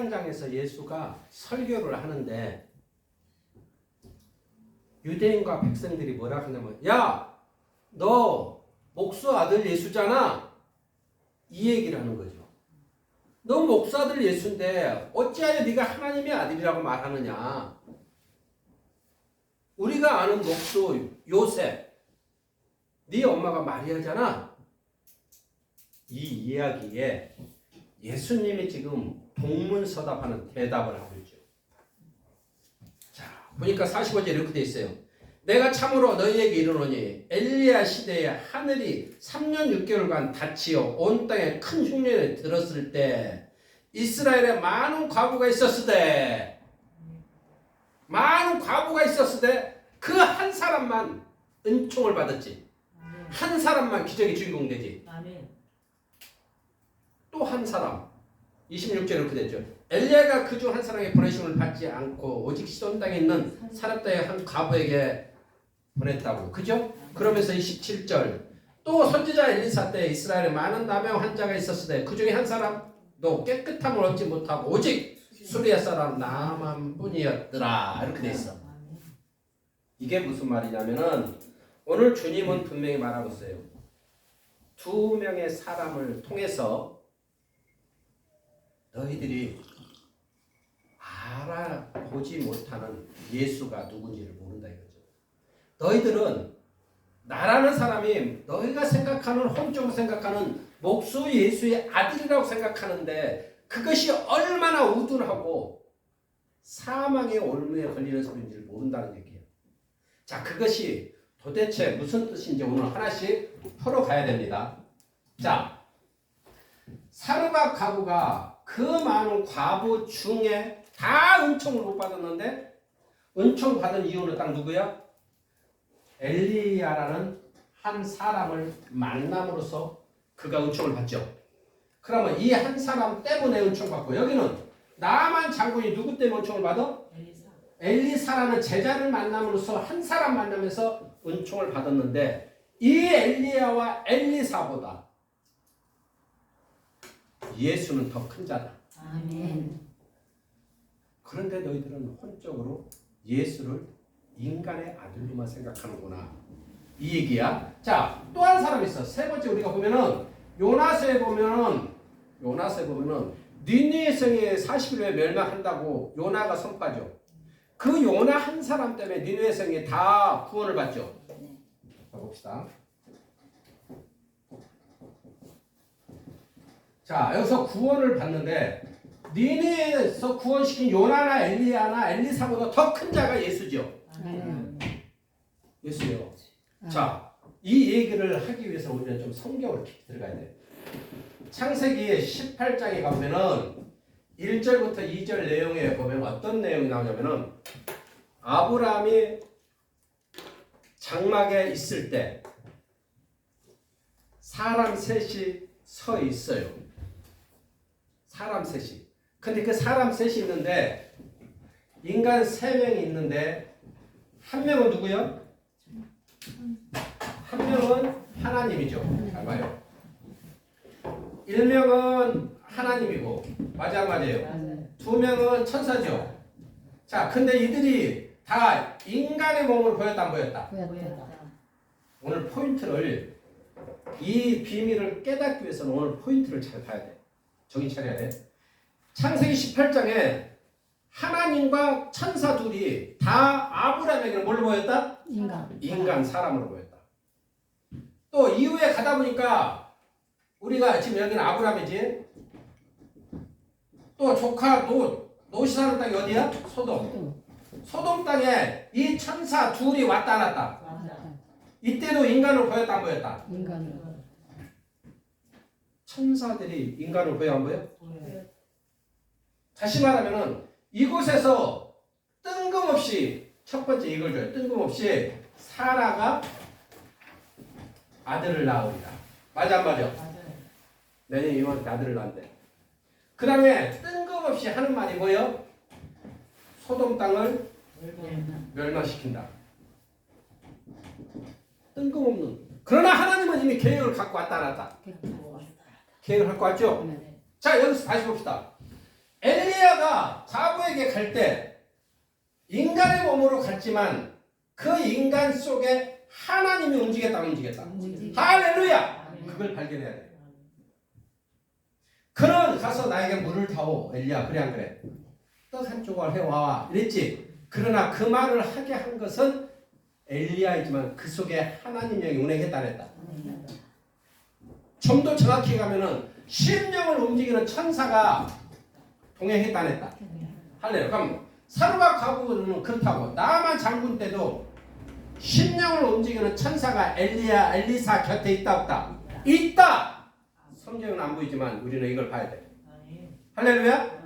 산상장에서 예수가 설교를 하는데 유대인과 백성들이 뭐라 하냐면 야! 너 목수 아들 예수잖아? 이 얘기를 하는 거죠. 너 목수 아들 예수인데 어찌하여 네가 하나님의 아들이라고 말하느냐? 우리가 아는 목수 요셉, 네 엄마가 마리아잖아? 이 이야기에 예수님이 지금 동문서답하는 대답을 하고 있죠. 자, 보니까 45절에 이렇게 돼 있어요. 내가 참으로 너희에게 이르노니 엘리야 시대에 하늘이 3년 6개월간 닫히어 온 땅에 큰 흉년에 들었을 때 이스라엘에 많은 과부가 있었으되 그 한 사람만 은총을 받았지. 한 사람만 기적의 주인공 되지. 또 한 사람 26절에 이렇게 됐죠. 엘리야가 그 중 한 사람에게 보내심을 받지 않고 오직 시돈 땅에 있는 사렙다의 한 과부에게 보냈다고. 그죠? 그러면서 27절 또 선지자 엘리사 때 이스라엘에 많은 남의 환자가 있었으되 그 중에 한 사람도 깨끗함을 얻지 못하고 오직 수리아 사람 나만뿐이었더라. 이렇게 돼 있어. 이게 무슨 말이냐면은 오늘 주님은 분명히 말하고 있어요. 두 명의 사람을 통해서 너희들이 알아보지 못하는 예수가 누군지를 모른다 이거죠. 너희들은 나라는 사람이 너희가 생각하는 혼적으로 생각하는 목수 예수의 아들이라고 생각하는데 그것이 얼마나 우둔하고 사망의 올무에 걸리는 소리인지를 모른다는 얘기예요. 자, 그것이 도대체 무슨 뜻인지 오늘 하나씩 풀어가야 됩니다. 자, 사르밧 과부가 그 많은 과부 중에 다 은총을 못 받았는데 은총 받은 이유는 딱 누구야? 엘리야라는 한 사람을 만남으로써 그가 은총을 받죠. 그러면 이 한 사람 때문에 은총 받고 여기는 나만 장군이 누구 때문에 은총을 받아? 엘리사라는 제자를 만남으로써 한 사람 만나면서 은총을 받았는데 이 엘리야와 엘리사보다 예수는 더 큰 자다. 아멘. 그런데 너희들은 혼적으로 예수를 인간의 아들로만 생각하는구나. 이 얘기야. 자, 또 한 사람 있어. 세 번째 우리가 보면은 요나서에 보면은 니느웨 성이 40일 후에 멸망한다고 요나가 선포하죠. 그 요나 한 사람 때문에 니느웨 성이 다 구원을 받죠. 자, 봅시다. 자, 여기서 구원을 받는데 니느웨에서 구원시킨 요나나 엘리야나 엘리사보다 더 큰 자가 예수죠. 예수요. 자, 이 얘기를 하기 위해서 우리는 좀 성경을 깊이 들어가야 돼. 창세기 18장에 가보면은 1절부터 2절 내용에 보면 어떤 내용이 나오냐면은 아브라함이 장막에 있을 때 사람 셋이 서 있어요. 사람 셋이. 근데 그 사람 셋이 있는데 인간 3명이 있는데 한 명은 누구요? 한 명은 하나님이죠. 잘 봐요. 1명은 하나님이고 맞아요. 2명은 천사죠. 자, 근데 이들이 다 인간의 몸으로 보였다 안 보였다? 오늘 포인트를 이 비밀을 깨닫기 위해서는 오늘 포인트를 잘 봐야 돼. 정신 차려야 돼. 창세기 18장에 하나님과 천사 둘이 다 아브라함에게는 뭘로 보였다? 인간 사람으로 보였다. 또 이후에 가다 보니까 우리가 지금 여기는 아브라함이지. 또 조카 롯이 사는 땅이 어디야? 소돔 땅에 이 천사 둘이 왔다 안 왔다? 이때도 인간으로 보였다 안 보였다? 천사들이 인간으로 보여 안 보여? 다시 말하면은 이곳에서 뜬금없이 첫 번째 이걸 줘요. 뜬금없이 사라가 아들을 낳으리라. 맞아 안 맞아? 내년 이모한테 아들을 낳는데. 그 다음에 뜬금없이 하는 말이 뭐예요? 소돔 땅을 멸망시킨다. 뜬금없는. 그러나 하나님은 이미 계획을 갖고 왔다 안 왔다? 계획을 갖고 왔죠? 자, 여기서 다시 봅시다. 엘리야가 엘리야가 과부에게 갈 때 인간의 몸으로 갔지만 그 인간 속에 하나님이 움직였다. 할렐루야. 그걸 발견해야 돼. 그는 가서 나에게 물을 타오. 엘리야 그래 안 그래? 떡 한 조각 해와 이랬지. 그러나 그 말을 하게 한 것은 엘리야이지만 그 속에 하나님 영이 운행했다 했다. 좀 더 정확히 가면은 심령을 움직이는 천사가 동행했다 했다. 할래요. 그럼 사르밧 과부는 그렇다고 나만 장군 때도 심령을 움직이는 천사가 엘리야, 엘리사 곁에 있다 없다? 있다. 성경은 안 보이지만 우리는 이걸 봐야 돼. 할렐루야.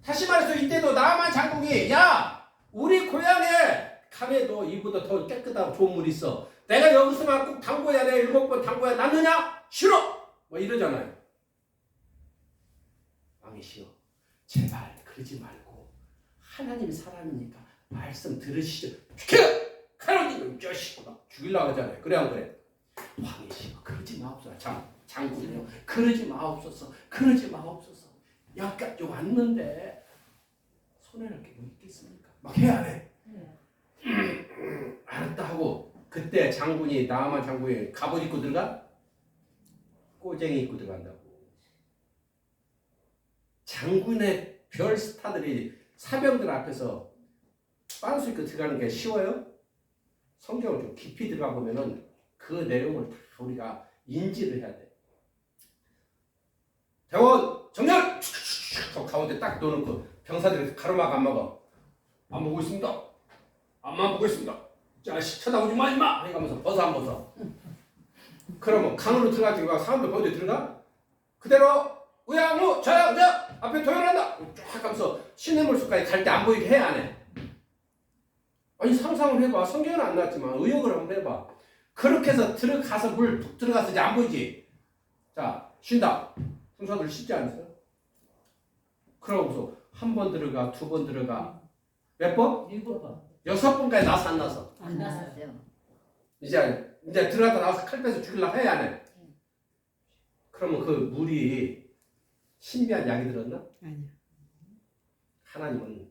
다시 말해서 이때도 나만 장군이 야 우리 고향에 감에도 이보다 더 깨끗하고 좋은 물이 있어. 내가 여기서만 꼭 담궈야 돼. 7번 담궈야 낫느냐? 싫어. 뭐 이러잖아요. 왕이시여 제발 그러지 말고 하나님이 살아니까 말씀 들으시죠. 죽여! 칼로님 자식아 죽이려고 하잖아요. 그래 안 그래? 왕이시여 그러지 마옵소서. 장군이요 그러지 마옵소서. 그러지 마옵소서. 여기까지 왔는데 손에 넣게 뭐 있겠습니까? 막 해야 해. 알았다 하고 그때 장군이 나아만 장군이 갑옷 입고 들어가? 꼬쟁이 입고 들어간다고. 장군의 별 스타들이 사병들 앞에서 빤스 입고 들어가는 게 쉬워요? 성경을 좀 깊이 들어가 보면은 그 내용을 다 우리가 인지를 해야 돼. 대원 정렬! 가운데 딱 넣어놓고 병사들이 가로막 안 먹어. 안 보고 있습니다. 앞만 보고 있습니다. 자식 쳐다보지 마 임마! 해가면서 벗어 안 벗어. 그러면 강으로 들어가지고 사람들 거기에 들어가? 그대로 우양우 저야 앞에 도열한다 쫙 하면서 시냇물속까지 갈 때 안 보이게 해 안 해? 아니 상상을 해봐. 성경은 안 나왔지만 의역을 한번 해봐. 그렇게 해서 들어가서 물 푹 들어가서 이제 안 보이지? 자 쉰다. 순서들 쉽지 않으세요? 그러고서 한 번 들어가 두 번 들어가 몇 번? 7번. 6번까지 나서 안 나서? 안 나섰어요. 이제 들어갔다 나와서 칼 빼서 죽이려고 해 안 해? 그러면 그 물이 신비한 약이 들었나? 아니요. 하나님은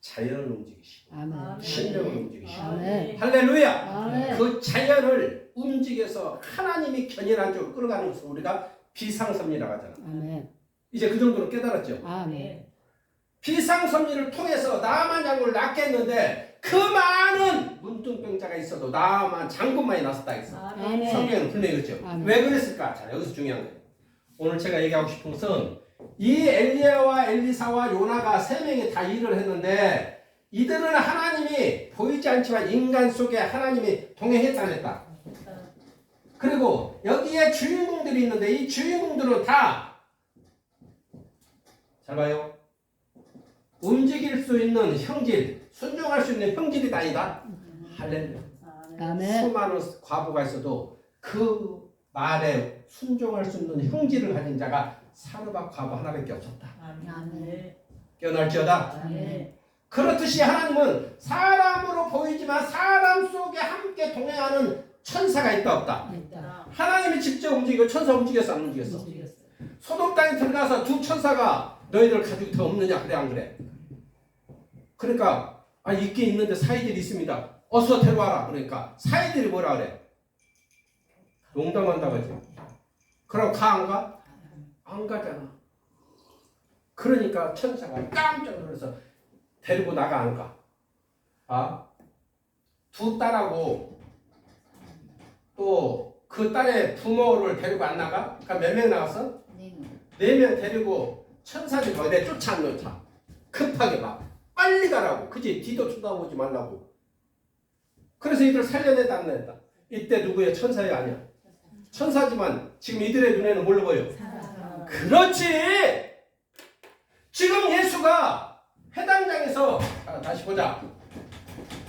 자연을 움직이시고 아멘. 신령을 움직이시고 아멘. 할렐루야. 아멘. 그 자연을 움직여서 하나님이 견인한 쪽으로 끌어가는 것을 우리가 비상섭리라고 하잖아. 아멘. 이제 그 정도로 깨달았죠. 아멘. 비상섭리를 통해서 나만 장군을 낫게 했는데 그 많은 문둥병자가 있어도 나만 장군만이 나섰다 했어. 아멘. 성경은 분명히 그렇죠. 아멘. 왜 그랬을까? 자 여기서 중요한 거예요. 오늘 제가 얘기하고 싶은 것은 이 엘리야와 엘리사와 요나가 세 명이 다 일을 했는데 이들은 하나님이 보이지 않지만 인간 속에 하나님이 동행했다 했다. 그리고 여기에 주인공들이 있는데 이 주인공들은 다 잘 봐요. 움직일 수 있는 형질, 순종할 수 있는 형질이 아니다. 할렐루야. 아멘. 수많은 과부가 있어도 그 말에 순종할 수 있는 형질을 가진 자가 사르밧 과부 하나밖에 없었다. 아멘. 깨어날지어다. 아멘. 그렇듯이 하나님은 사람으로 보이지만 사람 속에 함께 동행하는 천사가 있다 없다. 있다. 하나님이 직접 움직이고 천사 움직였어 안 움직였어? 소돔 땅에 들어가서 두 천사가 너희들 가지고 더 없느냐 그래 안 그래? 그러니까 있긴 있는데 사이들이 있습니다. 어서 데려와라. 그러니까 사이들이 뭐라 그래? 농담한다고 하지. 그럼 가 안 가? 안 가잖아. 그러니까 천사가 깜짝 놀라서 데리고 나가 안 가? 두 딸하고 또 그 딸의 부모를 데리고 안 나가? 그러니까 몇 명 나갔어? 4명 데리고 천사들이 거기에 쫓아놓자. 급하게 막 빨리 가라고. 그지? 뒤도 쳐다보지 말라고. 그래서 이들 살려냈다 안 냈다. 이때 누구야? 천사야 아니야? 천사지만 지금 이들의 눈에는 뭘로 보여? 그렇지. 지금 예수가 회당장에서 다시 보자.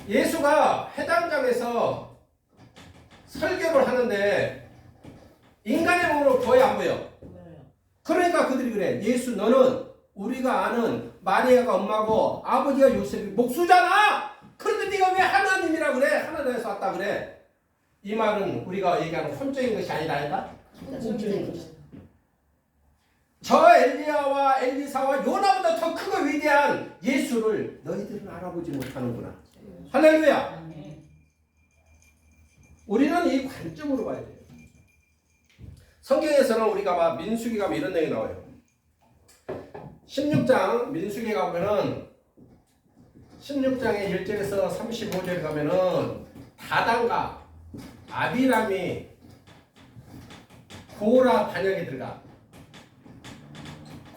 예수가 회당장에서 설교를 하는데 인간의 몸으로 보여 안 보여? 그러니까 그들이 그래. 예수 너는 우리가 아는 마리아가 엄마고 아버지가 요셉이 목수잖아. 그런데 네가 왜 하나님이라 그래? 하나님에서 왔다 그래. 이 말은 우리가 얘기하는 혼적인 것이 아니다. 저 엘리야와 엘리사와 요나보다 더 크고 위대한 유일한 예수를 너희들은 알아보지 못하는구나. 할렐루야. 우리는 이 관점으로 봐야 돼요. 성경에서는 우리가 막 민수기 가면 이런 내용이 나와요. 16장 민수기 가면은 16장의 1절에서 35절 가면은 다단과 아비람이 고라 반역에 들어가.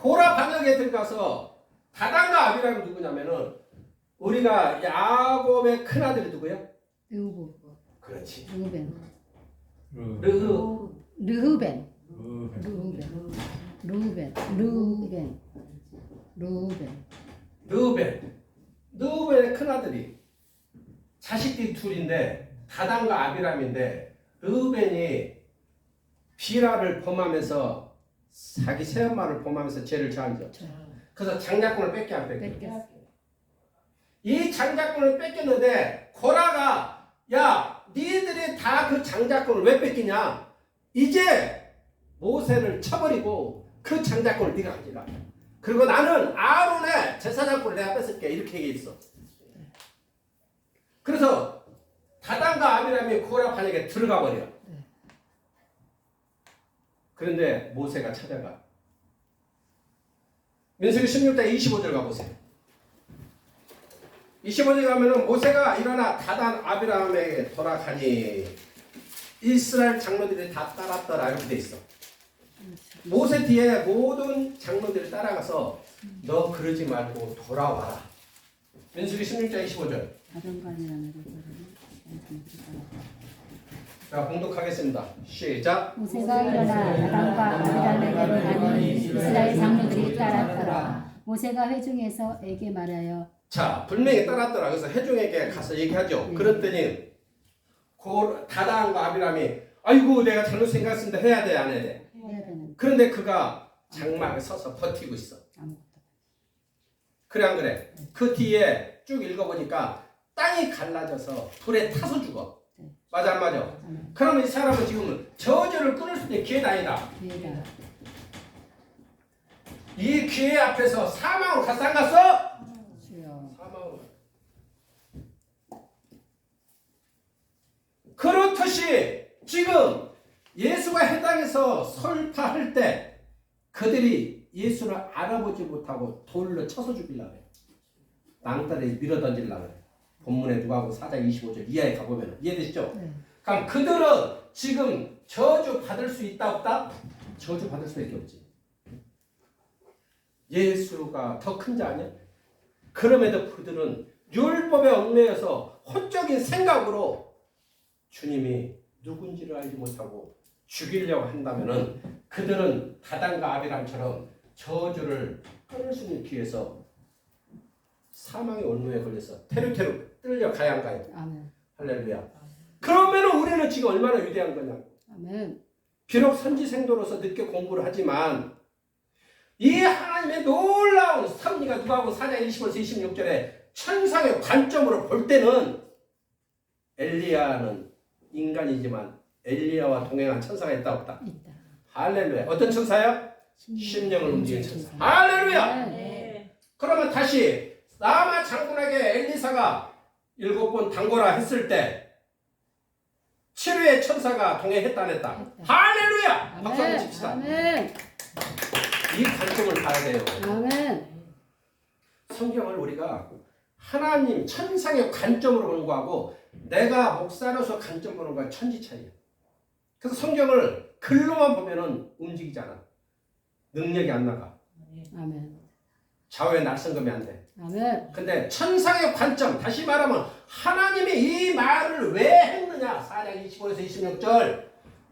고라 반역에 들어가서 다단과 아비람이 누구냐면은 우리가 야곱의 큰 아들이 누구야? 르우벤. 그렇지. 르우벤. 르흐. 르우벤. 르우벤. 르우벤. 르우벤. 르우벤. 르우벤. 르우벤의 큰 아들이 자식들이 둘인데 다단과 아비람인데 르우벤이 비라를 범하면서 자기 새엄마를 범하면서 죄를 저하죠. 그래서 장자권을 뺏게 안 뺏겨? 뺏겼어. 이 장자권을 뺏겼는데 고라가 야 니들이 다 그 장자권을 왜 뺏기냐? 이제 모세를 쳐버리고 그 장자권을 네가 가지라. 그리고 나는 아론의 제사장권을 내가 뺏을게 이렇게 얘기했어. 그래서 다단과 아비람이 고라 반역에 들어가 버려. 그런데 모세가 찾아가. 민수기 16장 25절 가보세요. 25절 가면은 모세가 일어나 다단 아비람에게 돌아가니 이스라엘 장로들이 다 따랐더라 이렇게 돼 있어. 모세 뒤에 모든 장로들이 따라가서 너 그러지 말고 돌아와라. 민수기 16장 25절. 자, 봉독하겠습니다. 시작. 모세가 일어나 다단과 아비람에게로 가니 이스라엘 장로들이 따랐더라. 모세가 회중에서에게 말하여 자, 분명히 따랐더라. 그래서 회중에게 가서 얘기하죠. 그랬더니 다단과 아비람이 아이고 내가 잘못 생각했습니다. 해야 돼 안 해야 돼? 해야 되는. 그런데 그가 장막에 서서 버티고 있어. 그래 안 그래? 그 뒤에 쭉 읽어보니까 땅이 갈라져서 불에 타서 죽어. 맞아 안 맞아? 그러면 이 사람은 지금 저주를 끊을 수 있는 기회가 아니다. 기회다. 이 기회 앞에서 사망으로 갔어 안 갔어? 주여. 사망으로. 그렇듯이 지금 예수가 해당에서 설파할 때 그들이 예수를 알아보지 못하고 돌로 쳐서 죽이려고 해요. 낭떠러에 밀어던지려고 해요. 본문에 누가복음 4장 25절 이하에 가보면 이해되시죠? 네. 그럼 그들은 지금 저주 받을 수 있다 없다? 저주 받을 수밖에 없지. 예수가 더 큰 자 아니야? 그럼에도 그들은 율법에 얽매여서 혼적인 생각으로 주님이 누군지를 알지 못하고 죽이려고 한다면은 그들은 다단과 아비람처럼 저주를 끊을 수 있기 위해서 사망의 원로에 걸려서 테루테루 뜰려 가야 안 가요? 아멘. 할렐루야. 그러면은 우리는 지금 얼마나 위대한 거냐? 아멘. 비록 선지생도로서 늦게 공부를 하지만 이 하나님의 놀라운 섭리가 누가복음 4장 25에서 26절에 천상의 관점으로 볼 때는 엘리야는 인간이지만 엘리야와 동행한 천사가 있다 없다? 있다. 할렐루야. 어떤 천사야? 심령을 움직이는 천사. 할렐루야. 네. 그러면 다시 라마 장군에게 엘리사가 7번 당고라 했을 때 7위의 천사가 동행했다 안 했다? 했다. 할렐루야. 박수 한번 칩시다. 아멘. 이 관점을 봐야 돼요. 아멘. 성경을 우리가 하나님 천상의 관점으로 보는 거하고 내가 목사로서 관점 보는 거랑 천지 차이야. 그래서 성경을 글로만 보면은 움직이지 않아. 능력이 안 나가. 아멘. 좌우에 날성금이 안 돼. 아멘. 근데 천상의 관점, 다시 말하면 하나님이 이 말을 왜 했느냐? 4장 25에서 26절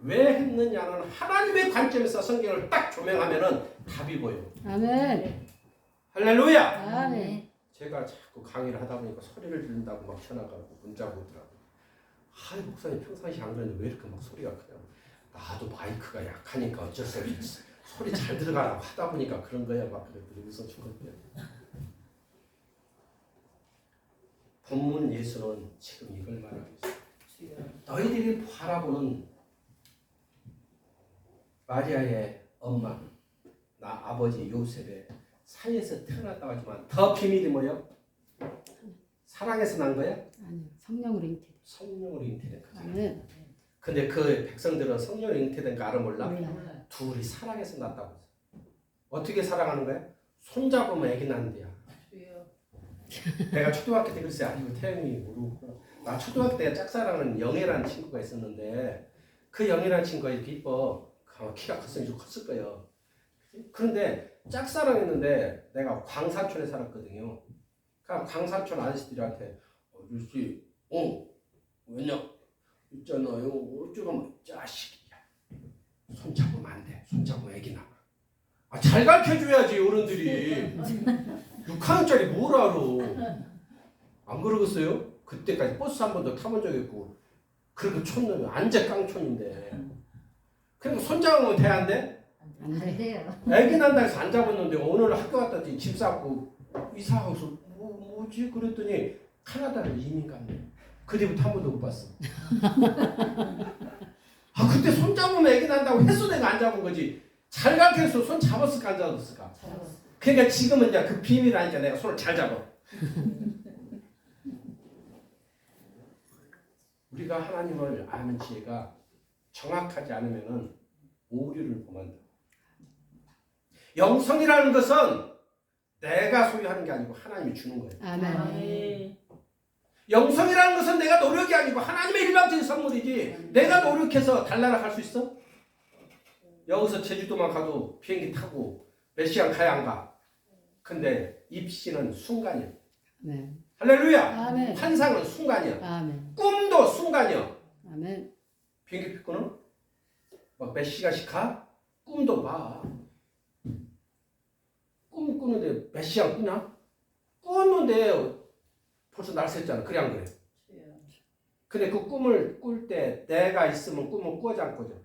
왜 했느냐는 하나님의 관점에서 성경을 딱 조명하면은 답이 보여. 아멘. 할렐루야. 아멘. 제가 자꾸 강의를 하다 보니까 소리를 지른다고 막 쳐나가고 문자가 오더라고요. 하이 목사님 평상시 안 그랬는데 왜 이렇게 막 소리가 크냐고. 나도 마이크가 약하니까 어쩔 수 없이 소리 잘 들어가라고 하다 보니까 그런 거야. 막 그랬더니 웃어 죽었대요. 본문 예수는 지금 이걸 말하고 있어요. 너희들이 바라보는 마리아의 엄마, 나 아버지 요셉의 사이에서 태어났다고 하지만 더 비밀이 뭐예요? 사랑에서 난 거야? 아니요. 성령으로 잉태돼. 성령으로 잉태된 거죠. 아멘. 근데 그 백성들은 성령으로 잉태된 거 알아 몰라? 몰라. 둘이 사랑해서 났다고 했어. 어떻게 사랑하는 거야? 손잡으면 애기 낳는데야. 내가 초등학교 때 글쎄 아니고 태영이 모르고 나 초등학교 때 짝사랑하는 영애라는 친구가 있었는데 그 영애라는 친구가 이렇게 이뻐. 키가 컸으니 좀 컸을 거예요. 그런데 짝사랑했는데 내가 광사촌에 살았거든요. 그러니까 광사촌 아저씨들한테 아저씨 왜냐 있잖아요. 어쩌면 자식이야. 손잡으면 안 돼. 손잡으면 애기 나와. 잘 가르쳐줘야지 어른들이. 6학년짜리 뭘 알아. 안 그러겠어요? 그때까지 버스 한 번도 타본 적이 없고 그렇게 촌놈이 안제 깡촌인데 그러니까 손잡으면 돼 안 돼? 안 돼요. 애기 난다 해서 안 잡았는데 오늘 학교 갔더니 집 싸고 이사하고서 뭐지 그랬더니 카나다를 이민 갔네. 그 뒤부터 한 번도 못 봤어. 그때 손 잡으면 애기 난다고 했어. 내가 안 잡은 거지. 잘 가르쳐서 손 잡았을까 안 잡았을까. 그러니까 지금은 이제 그 비밀 아니까 내가 손을 잘 잡아. 우리가 하나님을 아는 지혜가 정확하지 않으면은 오류를 범한다. 영성이라는 것은 내가 소유하는 게 아니고 하나님이 주는 거예요. 아멘. 영성이라는 것은 내가 노력이 아니고 하나님의 일방적인 선물이지 내가 노력해서 달나라 갈 수 있어? 여기서 제주도만 가도 비행기 타고 몇 시간 가야 안 가. 근데 입시는 순간이야. 네. 할렐루야. 아멘. 환상은 순간이야. 아멘. 꿈도 순간이야. 아멘. 비행기 피고는 막 몇 시간씩 가? 꿈도 봐. 꿈 꾸는데 몇 시간 꾸냐? 꾸었는데 벌써 날 샜잖아. 그래 안 그래? 근데 그 꿈을 꿀 때 내가 있으면 꿈은 꾸어지 안 꾸죠.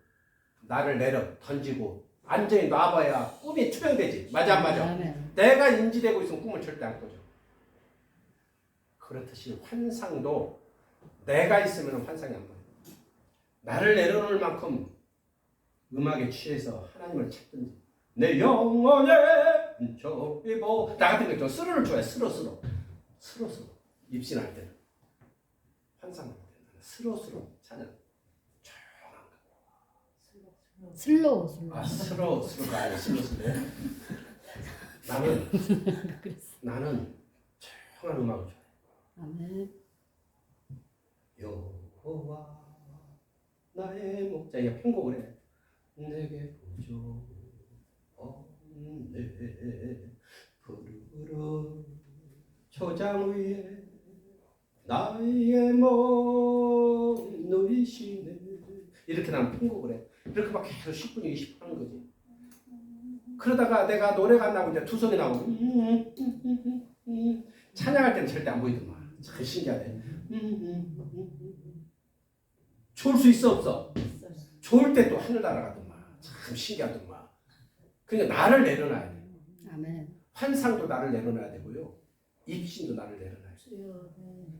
나를 내려 던지고 안전히 놔봐야 꿈이 투명되지. 맞아 안 맞아? 아멘. 내가 인지되고 있으면 꿈을 절대 안 꾸죠. 그렇듯이 환상도 내가 있으면 환상이 안 나요. 나를 내려놓을 만큼 음악에 취해서 하나님을 찾든지 내 영혼의 저이보 나 같은 거 있죠. 스로를 좋아해. 스로 입신할 때는 환상할 때는 스로 찬양 조용한 거. 슬로우. 스로가 아니라 슬로 나는 조용한 음악을 좋아해. 아멘. 여호와 나의 목자. 이게 편곡을 해. 내게 부족 없네 푸르른 초장 위에 나의 몸 누이시네. 이렇게 난 편곡을 해. 이렇게 막 계속 10분 20분 하는 거지. 그러다가 내가 노래가 안 나고 이제 두 손이 나오고 찬양할 때는 절대 안 보이더만. 참 신기하네. 좋을 수 있어 없어? 좋을 때 또 하늘 날아가더만. 참 신기하더만. 그러니까 나를 내려놔야 돼. 아멘. 환상도 나를 내려놔야 되고요. 입신도 나를 내려놔야 돼.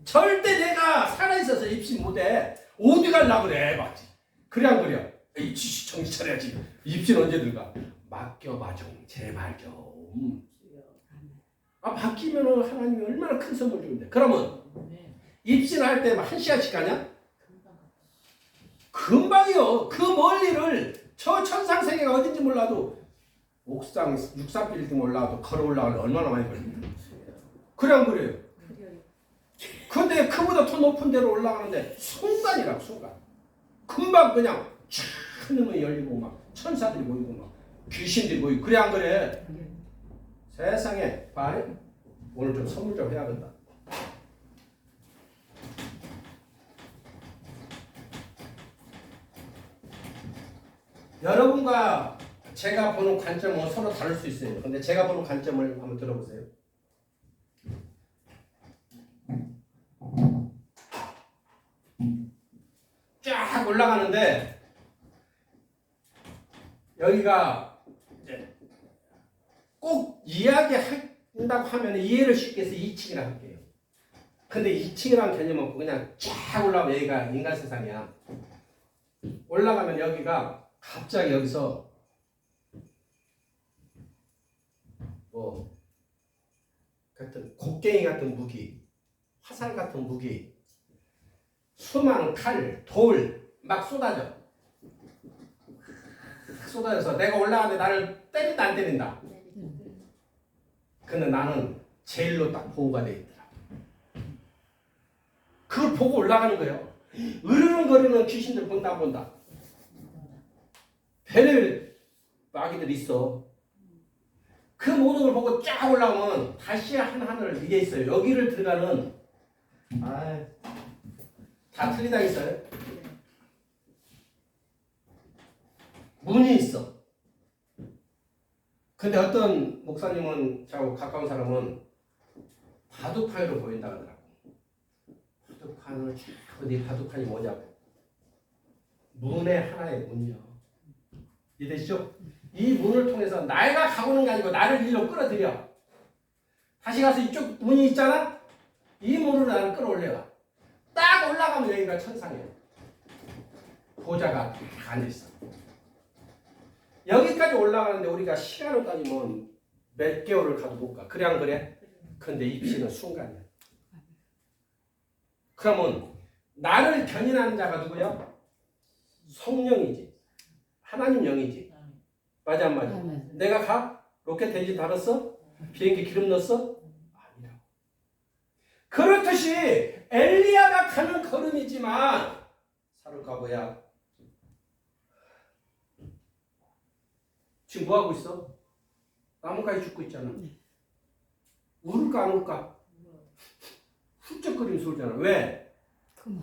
절대 내가 살아있어서 입신 못해. 어디 가려고 그래. 맞지? 그래 안 그래? 이 지식 정신 차려야지. 입신 언제 들어가? 맡겨봐 좀. 제발 좀. 맡기면은 하나님이 얼마나 큰 선물 주는데. 그러면 입신할 때 한 시간씩 가냐? 금방이요. 그 멀리를 저 천상세계가 어딘지 몰라도 옥상 63빌딩 올라와도 걸어 올라가면 얼마나 많이 걸립니까? 그래 안 그래요? 근데 그보다 더 높은 데로 올라가는데 순간이라고 순간. 금방 그냥 천문이 열리고 막 천사들이 보이고 막 귀신들이 보이고 그래 안 그래? 세상에 봐. 오늘 좀 선물 좀 해야겠다. 여러분과 제가 보는 관점은 서로 다를 수 있어요. 근데 제가 보는 관점을 한번 들어보세요. 쫙 올라가는데 여기가 이제 꼭 이야기한다고 하면 이해를 쉽게 해서 2층이라 할게요. 근데 2층이라는 개념 없고 그냥 쫙 올라가면 여기가 인간 세상이야. 올라가면 여기가 갑자기 여기서 뭐 같은 곡괭이 같은 무기, 화살 같은 무기, 수많은 칼, 돌 막 쏟아져. 쏟아져서 내가 올라가는데 나를 때린다 안 때린다. 근데 나는 제일로 딱 보호가 돼 있더라. 그걸 보고 올라가는 거예요. 으르렁거리는 귀신들 본다 본다. 별의별 마귀들 있어. 그 모든 걸 보고 쫙 올라오면 다시 한 하늘 위에 있어요. 여기를 들어가는 다 틀리다 있어요. 문이 있어. 근데 어떤 목사님은 저하고 가까운 사람은 바둑판으로 보인다 하더라고. 바둑판을 어디 바둑판이 뭐냐고. 문의 하나의 문이요. 이해되시죠? 이 문을 통해서 내가 가보는 게 아니고 나를 일로 끌어들여. 다시 가서 이쪽 문이 있잖아? 이 문으로 나를 끌어올려. 딱 올라가면 여기가 천상이에요. 보좌가 딱 앉아있어. 여기까지 올라가는데 우리가 시간을 따지면 몇 개월을 가도 못 가. 그래 안 그래? 근데 입시는 순간이야. 그러면 나를 견인하는 자가 누구야? 성령이지. 하나님 영이지. 맞아 안 맞아? 내가 가? 로켓 엔진 달았어? 비행기 기름 넣었어? 아니라고. 그렇듯이 엘리야가 가는 걸음이지만 사르가보야 지금 뭐 하고 있어? 나뭇가지 죽고 있잖아. 울까 안 울까? 훌쩍거리는 소리잖아. 왜?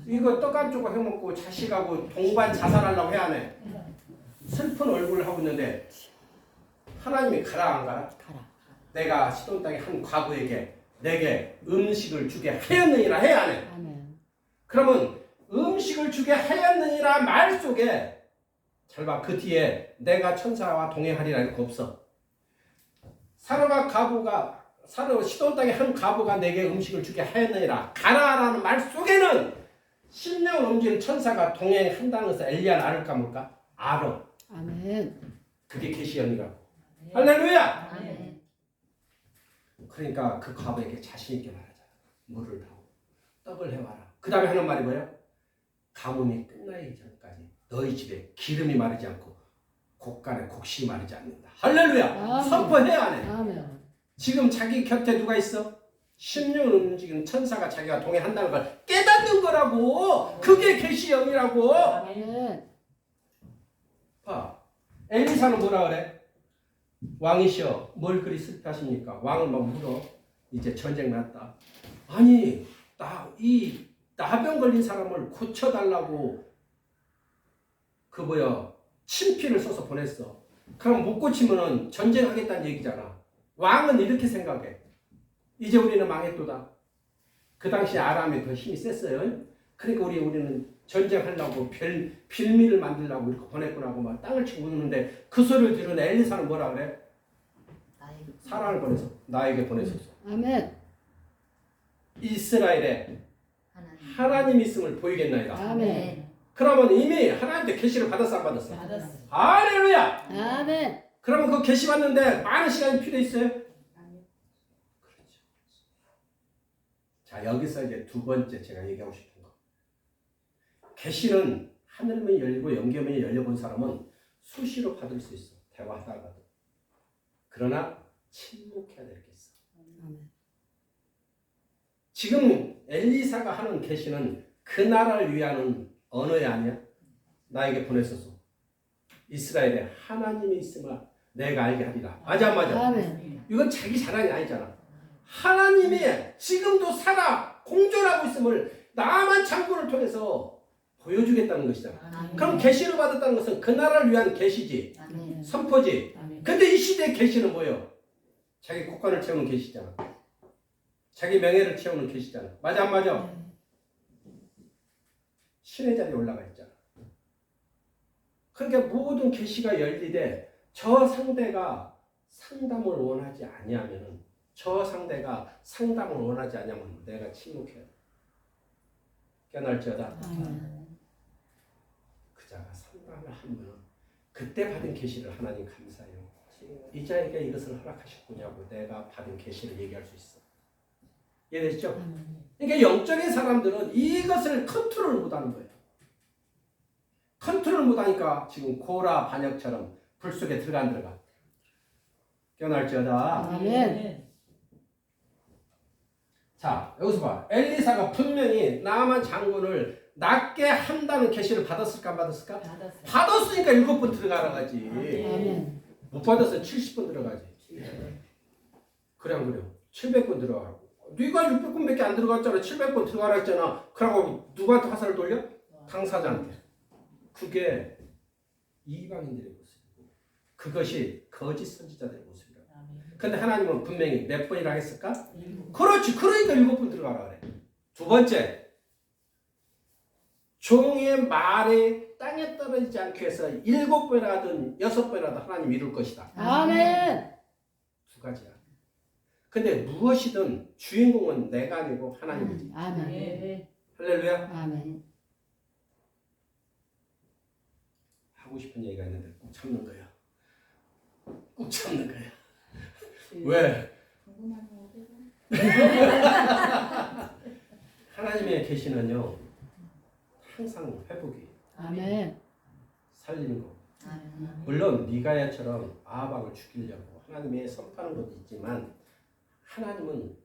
이거 떡 한 조각 해먹고 자식하고 동반 자살하려고 해야 하네. 슬픈 얼굴을 하고 있는데 하나님이 가라 안 가라? 가라. 내가 시돈 땅의 한 과부에게 내게 음식을 주게 하였느니라 해야 하네. 아멘. 그러면 음식을 주게 하였느니라 말 속에 잘 봐. 그 뒤에 내가 천사와 동행하리라 이렇게 없어. 시돈 땅의 한 과부가 내게 음식을 주게 하였느니라 가라라는 말 속에는 심령을 옮기는 천사가 동행한다는 것을 엘리야는 알을까 뭘까? 알아. 아멘. 그게 계시연이라고. 할렐루야. 아멘. 그러니까 그 과부에게 자신 있게 말하잖아. 물을 타고 떡을 해와라. 그 다음에 하는 말이 뭐예요? 가뭄이 끝나기 전까지 너희 집에 기름이 마르지 않고 곡간에 곡식이 마르지 않는다. 할렐루야. 아멘. 선포해야 하네. 아멘. 지금 자기 곁에 누가 있어? 심령을 움직이는 천사가 자기가 동행한다는 걸 깨닫는 거라고. 그게 계시영이라고. 아멘. 봐. 엘리사는 뭐라 그래? 왕이시여 뭘 그리 슬퍼하십니까? 왕을 막 물어. 이제 전쟁 났다. 아니 이 나병 걸린 사람을 고쳐달라고 친필을 써서 보냈어. 그럼 못 고치면은 전쟁하겠다는 얘기잖아. 왕은 이렇게 생각해. 이제 우리는 망했도다. 그 당시 아람이 더 힘이 셌어요. 그러니까 우리는 전쟁하려고 빌미를 만들려고 이렇게 보냈구나 하고 막 땅을 치고 웃는데 그 소리를 들은 엘리사는 뭐라 그래? 사람을 보내서 나에게 보내셨어. 아멘. 이스라엘에 하나님 있음을 보이겠나이다. 아멘. 그러면 이미 하나님께 계시를 받았어 안 받았어? 받았어. 할렐루야. 아멘. 그러면 그 계시 받는데 많은 시간이 필요했어요? 그렇죠. 자 여기서 이제 두 번째 제가 얘기하고 싶은 거. 계시는 하늘문이 열리고 영계문이 열려본 사람은 수시로 받을 수 있어. 대화하다가도. 그러나 침묵해야 될 게 있어. 아멘. 지금 엘리사가 하는 계시는 그 나라를 위하는 언어이 아니야. 나에게 보냈었어. 이스라엘에 하나님이 있음을 내가 알게 하리라. 맞아 안 맞아? 아멘. 이건 자기 자랑이 아니잖아. 하나님이 지금도 살아 공존하고 있음을 나만 창고를 통해서 보여주겠다는 것이잖아. 아멘. 그럼 계시를 받았다는 것은 그 나라를 위한 계시지. 아멘. 선포지. 아멘. 근데 이 시대의 계시는 뭐예요? 자기 국간을 채우는 계시잖아. 자기 명예를 채우는 계시잖아. 맞아 안 맞아? 신의 자리에 올라가 있잖아. 그러니까 모든 계시가 열리되 저 상대가 상담을 원하지 아니하면은 내가 침묵해요. 깨달을지어다. 그 자가 상담을 하면 그때 받은 계시를 하나님 감사해요. 이 자에게 이것을 허락하셨군요 하고 내가 받은 계시를 얘기할 수 있어. 이해되시죠? 그러니까 영적인 사람들은 이것을 컨트롤 못하는 거예요. 컨트롤 못하니까 지금 고라 반역처럼 불 속에 들어가. 깨어날지어다. 아멘. 자, 여기서 봐. 엘리사가 분명히 나만 장군을 낫게 한다는 계시를 받았을까 안 받았을까? 받았으니까 7번 들어가라 가지. 아멘. 못 받았으면 70번 들어가지. 그래 안 그래요? 700번 들어가라고. 네가 600번밖에 안 들어갔잖아. 700번 들어가라 했잖아. 그러고 누구한테 화살을 돌려? 당사자한테. 그게 이방인들의 모습이고 그것이 거짓 선지자들의 모습이라고. 근데 하나님은 분명히 몇 번이라 했을까? 그렇지. 그러니까 7번 들어가라 그래. 두 번째, 종의 말이 땅에 떨어지지 않기 위해서 7번이라든 6번이라도 하나님 이룰 것이다. 아멘. 두 가지야. 근데 무엇이든 주인공은 내가 아니고 하나님이지. 아멘. 할렐루야. 아멘. 하고 싶은 얘기가 있는데 꾹 참는 거야. 꾹 참는 거야. 왜? 하나님의 계시는요 항상 회복이 아멘. 살리는 거. 물론 미가야처럼 아합을 죽이려고 하나님의 선포하는 것도 있지만 하나님은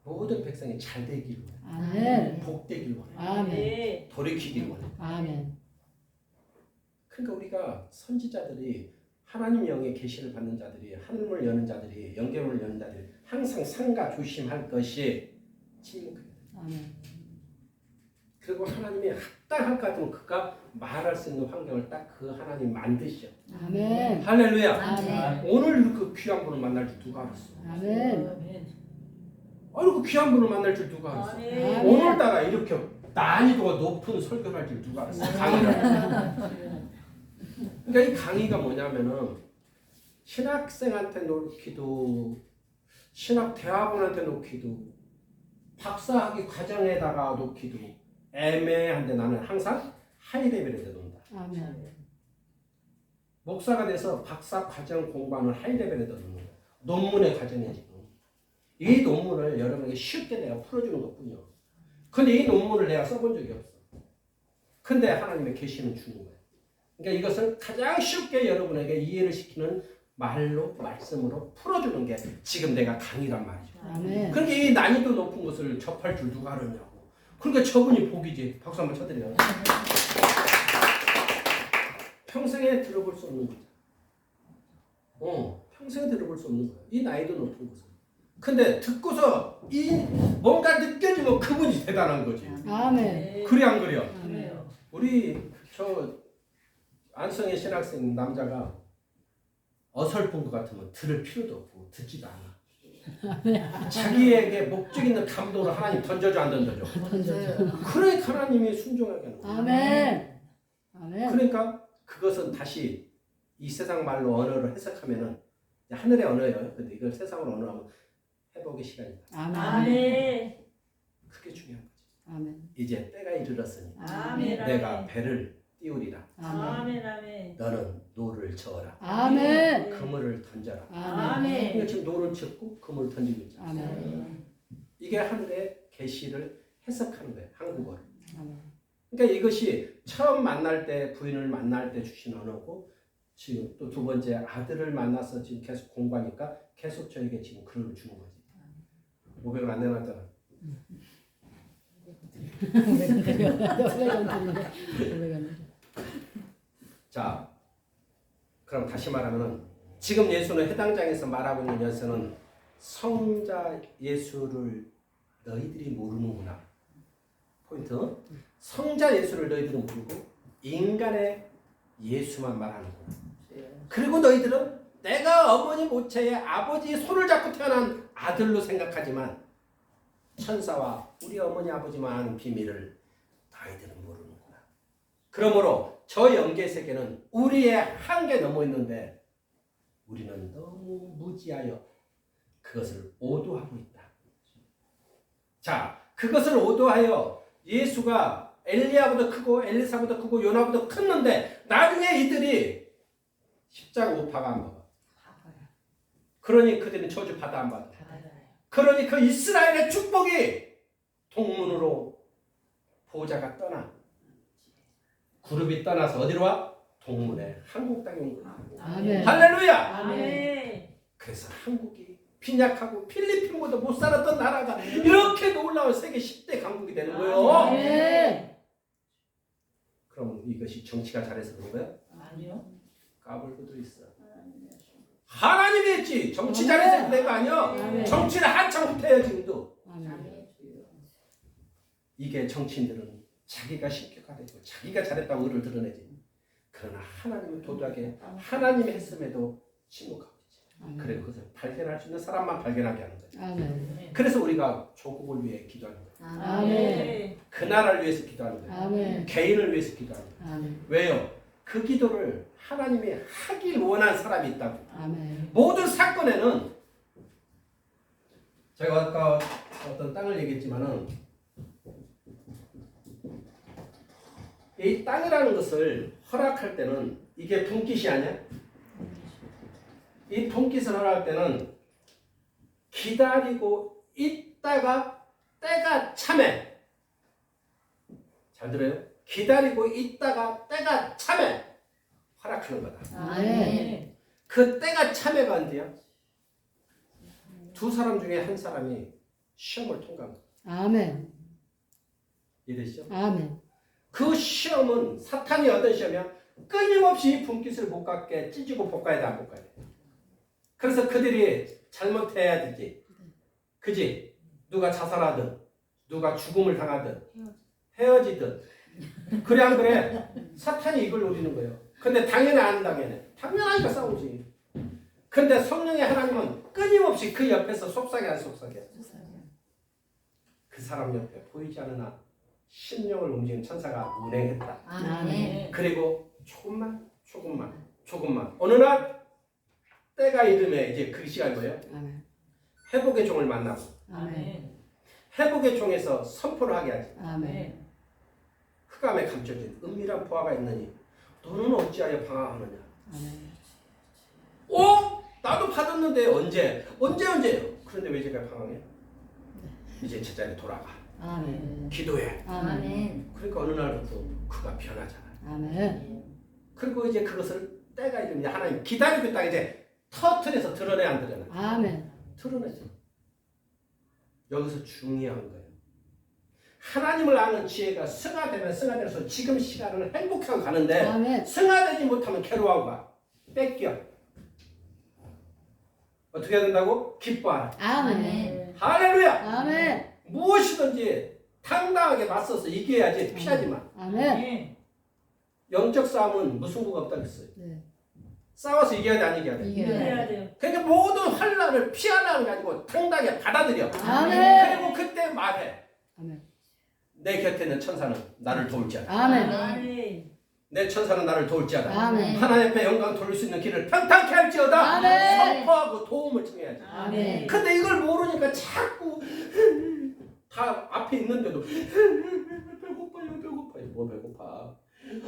모든 백성이 잘 되기를 원해. 아멘. 복되기를 원해. 아멘. 돌이키기를 원해. 아멘. 그러니까 우리가 선지자들이 하나님 영의 계시를 받는 자들이 하늘문을 여는 자들이 영계문을 여는 자들이 항상 상가 조심할 것이 침묵해야 돼. 아멘. 그리고 하나님이 합당할 것 같으면 그가 말할 수 있는 환경을 딱 그 하나님 만드셔. 아멘. 할렐루야. 아멘. 오늘 그 귀한 분을 만날 줄 누가 알았어? 아멘. 아니 그 귀한 분을 만날 줄 누가 알았어? 아멘. 오늘따라 이렇게 난이도가 높은 설교를 할 줄 누가 알았어? 강의를. 그러니까 이 강의가 뭐냐면은 신학생한테 놓기도 신학대학원한테 놓기도 박사학위 과정에다가 놓기도 애매한데 나는 항상 하이레벨에 놓는다. 아멘. 목사가 돼서 박사 과정 공부하는 하이레벨에 놓는 거야. 논문의 과정이야 지금. 이 논문을 여러분에게 쉽게 내가 풀어주는 것뿐이야. 근데 이 논문을 내가 써본 적이 없어. 근데 하나님의 계시는 주는 거야. 그러니까 이것을 가장 쉽게 여러분에게 이해를 시키는 말로 말씀으로 풀어주는 게 지금 내가 강의란 말이죠. 아멘. 그러니까 이 난이도 높은 것을 접할 줄 누가 알았냐고. 그러니까 저분이 복이지. 박수 한번 쳐드려요. 평생에 들어볼 수 없는 거죠. 평생에 들어볼 수 없는 거야. 이 나이도 높은 것을. 근데 듣고서 이 뭔가 느껴지면 그분이 대단한 거지. 아멘. 그래 안 그래요? 아멘. 우리 저 안성의 신학생 남자가 어설픈 것 같으면 들을 필요도 없고 듣지도 않아. 자기에게 목적 있는 감동을 하나님 던져줘 안 던져줘? 그러니까 하나님이 순종하게 하는 거야. 아멘. 아멘. 그러니까 그것은 다시 이 세상 말로 언어를 해석하면은 하늘의 언어예요. 근데 이걸 세상으로 언어하면 회복의 시간이다. 아멘. 그게 중요한 거지. 아멘. 이제 때가 이르렀으니 아멘. 내가 배를 띄우리라. 아멘. 아멘. 너는 노를 저어라. 아멘. 그물을 던져라. 아멘. 그러니까 지금 노를 젓고 그물을 던지고 있잖아. 아멘. 이게 하늘의 계시를 해석하는 거예요. 한국어로. 아멘. 그러니까 이것이 처음 만날 때 부인을 만날 때 주신 언어고 지금 또 두 번째 아들을 만나서 지금 계속 공부하니까 계속 저에게 지금 글을 주는 거지. 500원 안 내놨잖아. 자, 그럼 다시 말하면은 지금 예수는 해당장에서 말하고 있는 예수는 성자 예수를 너희들이 모르는구나. 포인트. 성자 예수를 너희들은 모르고 인간의 예수만 말하는구나. 그리고 너희들은 내가 어머니 모체의 아버지의 손을 잡고 태어난 아들로 생각하지만 천사와 우리 어머니 아버지만 아는 비밀을 너희들은 모르는구나. 그러므로 저 영계 세계는 우리의 한계 넘어 있는데 우리는 너무 무지하여 그것을 오도하고 있다. 자, 그것을 오도하여 예수가 엘리야보다 크고 엘리사보다 크고 요나보다 컸는데 나중에 이들이 십자가 못 박아 안 먹어. 그러니 그들은 저주 받아 안 받아. 그러니 그 이스라엘의 축복이 동문으로 보호자가 떠나 그룹이 떠나서 어디로 와? 동문에 한국 땅에 온 거야. 아멘. 할렐루야. 아멘. 그래서 한국이 빈약하고 필리핀보다 못 살았던 나라가 이렇게 놀라운 세계 10대 강국이 되는 거예요. 아멘. 그럼 이것이 정치가 잘해서 그런 거야? 아니요. 까불고도 있어. 하나님이 했지. 정치 잘해서 그런 거 아니야. 아멘. 정치를 한참 해요 지금도. 아멘. 이게 정치인들은 자기가 신격화되고 자기가 잘했다고 의를 드러내지. 그러나 하나님은 도도하게 하나님이 했음에도 침묵하고 있지. 그래 그것을 발견할 수 있는 사람만 발견하게 하는 거야. 아멘. 그래서 우리가 조국을 위해 기도하는 거야. 아멘. 그 나라를 위해서 기도하는 거야. 아멘. 개인을 위해서 기도하는 거야. 아멘. 왜요? 그 기도를 하나님이 하길 원한 사람이 있다고. 아멘. 모든 사건에는 제가 아까 어떤 땅을 얘기했지만은 이 땅이라는 것을 허락할 때는 이게 분깃이 아니야? 이 분깃을 허락할 때는 기다리고 있다가 때가 참에 잘 들어요? 기다리고 있다가 때가 참에 허락하는 거다. 아멘. 그 때가 참에가 언제야? 두 사람 중에 한 사람이 시험을 통과합니다. 아멘. 이해되시죠? 아멘. 그 시험은 사탄이 어떤 시험이야? 끊임없이 분깃을 못 갖게 찢고 볶아야 돼, 안 볶아야 돼. 그래서 그들이 잘못해야 되지. 그지? 누가 자살하든, 누가 죽음을 당하든, 헤어지든. 그래, 안 그래? 사탄이 이걸 노리는 거예요. 근데 당연히 안 당연해. 당연하니까 싸우지. 근데 성령의 하나님은 끊임없이 그 옆에서 속삭여 안 속삭여. 그 사람 옆에 보이지 않으나 심령을 움직이는 천사가 운행했다. 아멘. 그리고 조금만. 어느 날 때가 이르면 이제 그 시간이 뭐예요? 아멘. 회복의 종을 만나고 아멘. 회복의 종에서 선포를 하게 하지. 아멘. 흑암에 감춰진 은밀한 보화가 있느니 너는 어찌하여 방황하느냐. 아멘. 나도 받았는데 언제? 그런데 왜 제가 방황해? 이제 제자리 돌아가. 아멘. 기도해. 아멘. 그러니까 어느 날부터 그가 변하잖아. 아멘. 그리고 이제 그것을 때가 이르면 하나님 기다리고 있다가 이제 터틀에서 드러내 안 드러내? 아멘. 드러내죠. 여기서 중요한 거예요. 하나님을 아는 지혜가 승화되면 승화돼서 지금 시간을 행복하고 가는데 아멘. 승화되지 못하면 괴로워하고 가. 뺏겨. 어떻게 해야 된다고? 기뻐하라. 아멘. 할렐루야. 아멘. 무엇이든지 당당하게 맞서서 이겨야지 피하지 마. 아멘. 영적 싸움은 무승부가 없다 그랬어요. 네. 싸워서 이겨야 돼, 안 이겨야 돼? 이겨야 돼요. 그러니까 모든 환란을 피하려는 게 아니고 당당하게 받아들여. 아멘. 그리고 그때 말해. 아멘. 내 곁에 있는 천사는 나를 도울지 않아. 아멘. 아멘. 내 천사는 나를 도울지 않아. 아멘. 하나님 앞에 영광 돌릴 수 있는 길을 평탄케 할지어다. 아멘. 선포하고 도움을 청해야지. 아멘. 근데 이걸 모르니까 자꾸 다 앞에 있는데도 배고파요. 뭐 배고파?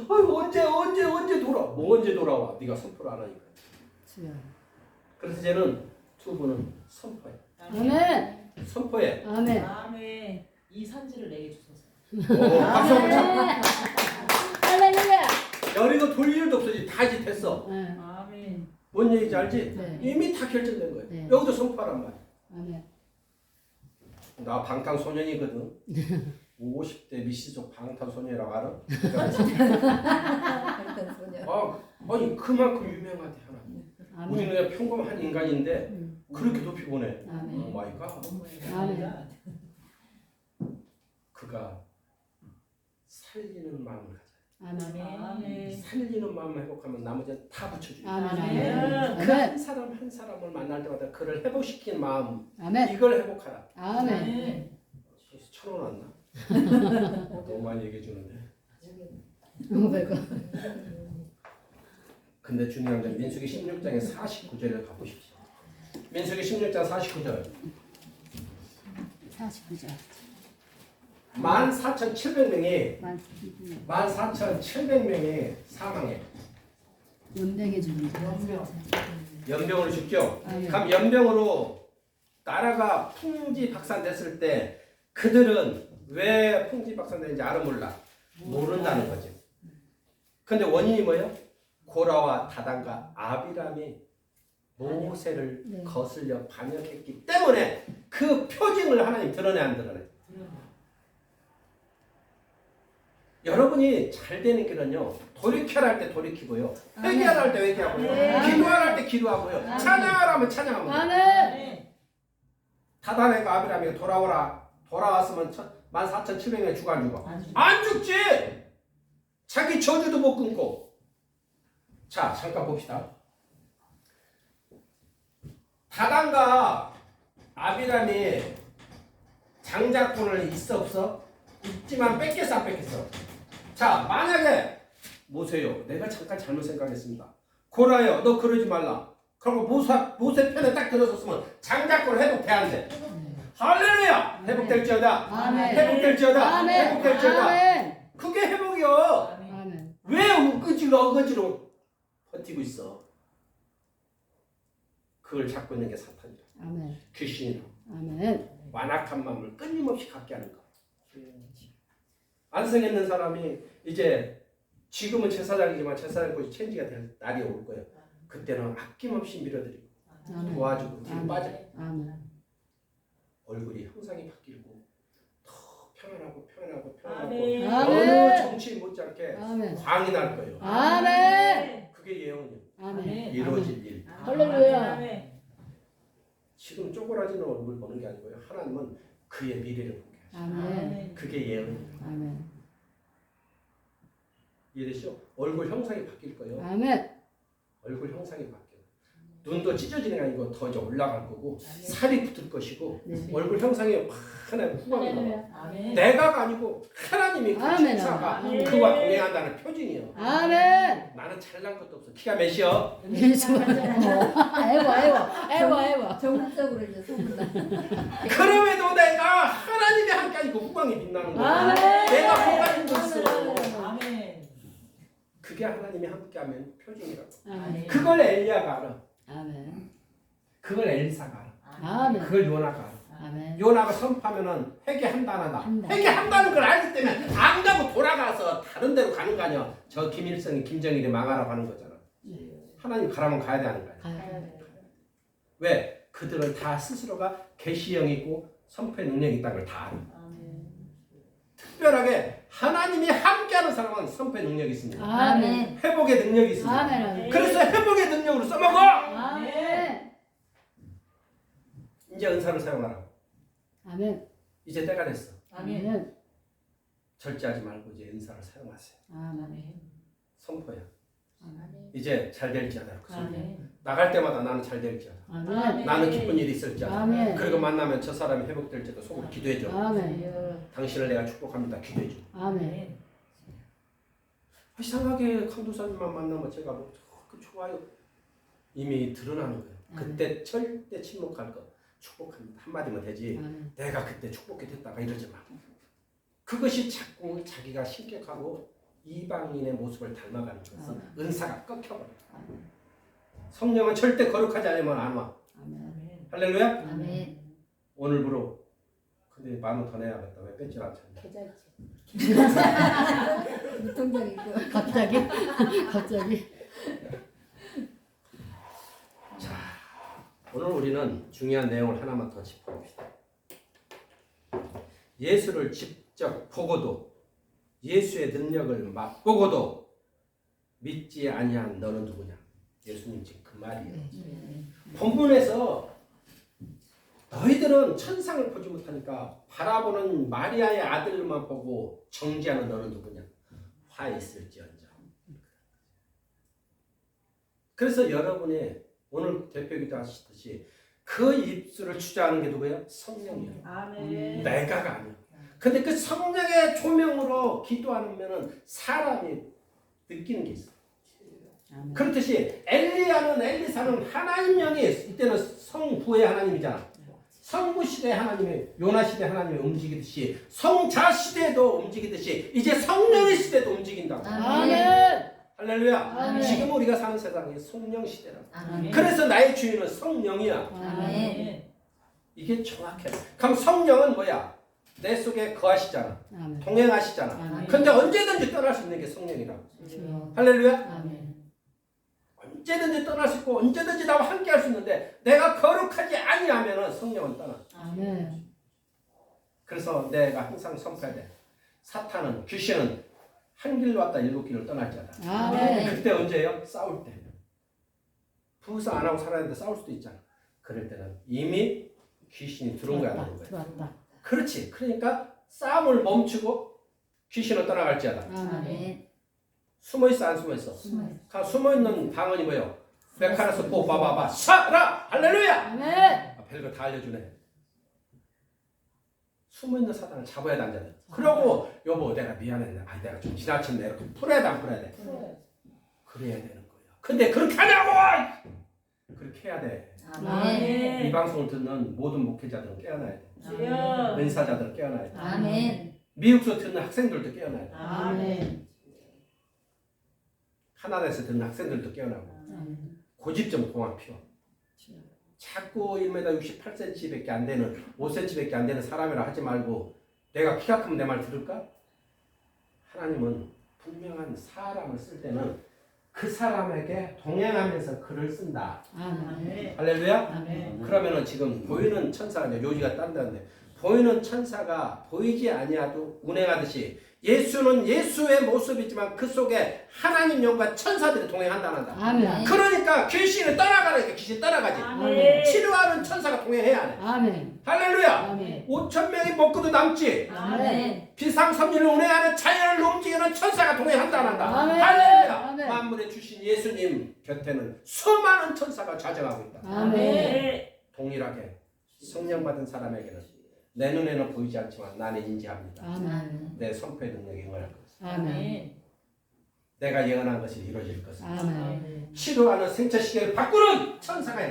언제 돌아? 뭐 언제 돌아와? 네가 선포를 안 하니까. 주여. 그래서 이제는 두 분은 선포해. 아멘. 선포해. 아멘. 아멘. 이 산지를 내게 주소서. 박수 한번 쳐. 아멘. 할렐루야. 여리고 돌 일도 없어. 다 이제 됐어. 네. 아멘. 뭔 얘기인지 알지? 네. 이미 다 결정된 거예요. 네. 여기도 선포하란 말이야. 아멘. 나 방탄소년이거든. 50대 미시족 방탄소년이라고 알아? 아니 그만큼 유명하대 하나. 우리 아멘. 그냥 평범한 인간인데 그렇게 높이 보내. 아멘. 오 마이 갓. 아멘. 그가 살리는 마음을 가져. 아멘. 살리는 마음을 회복하면 나머지는 다 붙여줘. 아멘. 아멘. 그 한 사람 한 사람을 만날 때마다 그를 회복시키는 마음 아멘. 이걸 회복하라. 아멘. 아멘. 그래서 1,000원 왔나? 너무 많이 얘기해 주는데. 500원. 근데 중요한 건 민수기 16장의 49절을 가보십시오. 민수기 16장 49절. 49절. 14,700명이 14,700명이 사망해. 연병해 주는 거. 연병으로 죽죠. 아멘. 그럼 연병으로 나라가 풍지박산됐을 때 그들은 왜 풍지박산됐는지 알아 몰라. 모른다는 거죠. 근데 원인이 뭐예요? 고라와 다단과 아비람이 모세를 네. 거슬려 반역했기 때문에 그 표징을 하나님 드러내 안 드러내? 여러분이 잘 되는 길은요, 돌이켜라 할 때 돌이키고요, 회개하라 할 때 회개하고요, 아멘. 기도하라 할 때 기도하고요, 아멘. 찬양하라 하면 찬양하면 돼요. 아멘. 다단과 아비람이 돌아왔으면 14,700명이 죽어 안 죽어? 안 죽지! 자기 저주도 못 끊고. 자, 잠깐 봅시다. 다단과 아비람이 장자권을 있어 없어? 있지만 뺏겼어 안 뺏겼어? 자, 만약에 모세요, 내가 잠깐 잘못 생각했습니다. 고라요, 너 그러지 말라. 그리고 모세 편에 딱 들어섰으면 장자권 회복돼 안 돼? 할렐루야! 회복될지어다. 아멘. 회복될지어다. 아멘. 회복될지어다. 아멘. 그게 회복이요. 아멘. 왜 어거지로 버티고 있어? 그걸 잡고 있는 게 사탄이야. 아멘. 귀신이라. 아멘. 완악한 마음을 끊임없이 갖게 하는 거. 안승했는 사람이 이제 지금은 제사장이지만 제사장 곳이 체인지가 될 날이 올 거예요. 그때는 아낌없이 밀어드리고 아멘. 도와주고 뒤로 아멘. 빠져. 아멘. 얼굴이 형상이 바뀌고 더 편안하고 아멘. 어느 아멘. 정치 못지않게 아멘. 광이 날 거예요. 아멘. 그게 예언이에요. 아멘. 이루어질 일. 할렐루야. 지금 쪼그라지는 얼굴 보는 게 아니고요. 하나님은 그의 미래를 보게 하셔. 아멘. 그게 예언이에요. 아멘. 이해되시죠? 얼굴 형상이 바뀔 거예요. 아멘. 얼굴 형상이 바뀌어요. 눈도 찢어지는 게 아니고 더 이제 올라갈 거고 살이 붙을 것이고 네. 얼굴 형상이 하나의 후광이 나와. 아멘. 내가가 아니고 하나님이 그 아멘. 신사가 아멘. 그와 동행한다는 표징이에요. 아멘. 나는 잘난 것도 없어. 키가 몇이요? 예수. 에워. 전국적으로 이제 소문나. 그럼에도 내가 하나님이 함께하니까 후광이 빛나는 거야. 아멘. 내가 뭐가 힘들었어. 아멘. 그게 하나님이 함께하면 표징이라고. 아멘. 그걸 엘리야가 알아. 아멘. 그걸 엘리사가 알아. 아멘. 그걸 요나가 알아. 아멘. 요나가 선포하면은 회개한다 안 한다. 한다. 회개한다는 걸 알기 때문에 안 가고 돌아가서 다른 데로 가는 거 아니야. 저 김일성이 김정일이 망하라고 하는 거잖아. 하나님 가라면 가야 되는 거야. 가야 왜? 그들은 다 스스로가 계시형이고 선포의 능력이 있다는 걸 다 알아. 특별하게 하나님이 함께하는 사람은 선포의 능력이 있습니다. 아멘. 회복의 능력이 있습니다. 아멘. 그래서 회복의 능력으로 써먹어. 아멘. 이제 은사를 사용하라. 아멘. 이제 때가 됐어. 아멘. 절제하지 말고 이제 은사를 사용하세요. 아멘. 선포야. 아멘. 이제 잘 될지어다. 아멘. 나갈 때마다 나는 잘 될지어다. 아멘. 나는 기쁜 일이 있을지어다. 아멘. 그리고 만나면 저 사람이 회복될지도 속으로 기도해줘. 아멘. 당신을 내가 축복합니다. 기도해줘. 아멘. 이상하게 강도사님만 만나면 제가 뭐 좋아요. 이미 드러나는 거예요. 그때 절대 침묵할 거. 축복합니다. 한마디면 되지. 아멘. 내가 그때 축복해 됐다가 이러지 마. 그것이 자꾸 자기가 신격하고 이방인의 모습을 닮아가는 것은 은사가 꺾여버려요. 성령은 절대 거룩하지 않으면 안 와. 아멘. 할렐루야. 아멘. 오늘부로 근데 10,000원 더 내야겠다. 왜 뺏질 않잖아. 무통장이고. 갑자기. 오늘 우리는 중요한 내용을 하나만 더 짚어봅시다. 예수를 직접 보고도 예수의 능력을 맛보고도 믿지 아니한 너는 누구냐? 예수님 지금 그 말이에요. 본문에서 너희들은 천상을 보지 못하니까 바라보는 마리아의 아들만 보고 정죄하는 너는 누구냐? 화 있을지언정. 그래서 여러분의 오늘 대표기도 하시듯이 그 입술을 주장하는 게 누구예요? 성령이에요. 아멘. 내가가 아니야. 근데 그 성령의 조명으로 기도하면은 사람이 느끼는 게 있어. 아멘. 그렇듯이 엘리사는 하나님 영이 이때는 성부의 하나님이잖아. 성부 시대 하나님이 요나 시대 하나님이 움직이듯이 성자 시대도 움직이듯이 이제 성령의 시대도 움직인다고. 아멘. 할렐루야. 아멘. 지금 우리가 사는 세상이 성령 시대라고. 아멘. 그래서 나의 주인은 성령이야. 아멘. 이게 정확해. 그럼 성령은 뭐야? 내 속에 거하시잖아. 아멘. 동행하시잖아. 아멘. 근데 언제든지 떠날 수 있는 게 성령이라고. 주여. 할렐루야. 아멘. 언제든지 떠날 수 있고 언제든지 나와 함께 할 수 있는데 내가 거룩하지 아니하면 성령은 떠나. 아멘. 그래서 내가 항상 선포해야 돼. 사탄은 귀신은 한 길로 왔다 일곱 길로 떠날지어다. 아멘. 그때 언제예요? 싸울 때. 부부싸 안 하고 살아야 되는데 싸울 수도 있잖아. 그럴 때는 이미 귀신이 들어온 거야, 나는 거야. 들어왔다. 그렇지. 그러니까 싸움을 멈추고 귀신은 떠나갈지어다. 아멘. 숨어 있어 안 숨어 있어? 숨어 있는 방언이 뭐예요? 베카라스 포바바바 사라 할렐루야. 아멘. 별거 다 알려주네. 숨어 있는 사단을 잡아야 돼, 안 잡아야 돼. 그러고 여보 내가 미안해. 아 내가 좀 지나쳤네. 이렇게 풀어야 돼, 안 풀어야 돼? 그래야 되는 거야. 근데 그렇게 하냐고! 그렇게 해야 돼. 이 아멘. 방송을 듣는 모든 목회자들은 깨어나야 돼. 주여. 은사자들은 깨어나야 돼. 아멘. 미국서 듣는 학생들도 깨어나야 돼. 아멘. 카나다에서 듣는 학생들도 깨어나고. 고집좀 공학 피워. 자꾸 1m 68cm밖에 안 되는 5cm밖에 안 되는 사람이라 하지 말고 내가 키가 크면 내 말 들을까? 하나님은 분명한 사람을 쓸 때는 그 사람에게 동행하면서 글을 쓴다. 아멘. 할렐루야? 아멘. 그러면은 지금 보이는 천사가 이제 요지가 딴다는데 보이는 천사가 보이지 아니하도 운행하듯이 예수는 예수의 모습이지만 그 속에 하나님 영과 천사들이 동행한다는다. 아멘. 그러니까 귀신은 떠나가니까 귀신 떠나가지. 아멘. 치료하는 천사가 동행해야 하네. 아멘. 할렐루야. 아멘. 5천 명이 먹고도 남지. 아멘. 비상섭리를 운행하는 자연을 움직이는 천사가 동행한다는다. 아멘. 할렐루야. 아멘. 만물의 주신 예수님 곁에는 수많은 천사가 좌정하고 있다. 아멘. 동일하게 성령 받은 사람에게는 내 눈에는 보이지 않지만 나는 인지합니다. 아멘. 내 선포의 능력이 응할 것. 아멘. 내가 예언한 것이 이루어질 것을. 아멘. 치료하는 생체 시계를 바꾸는 천사가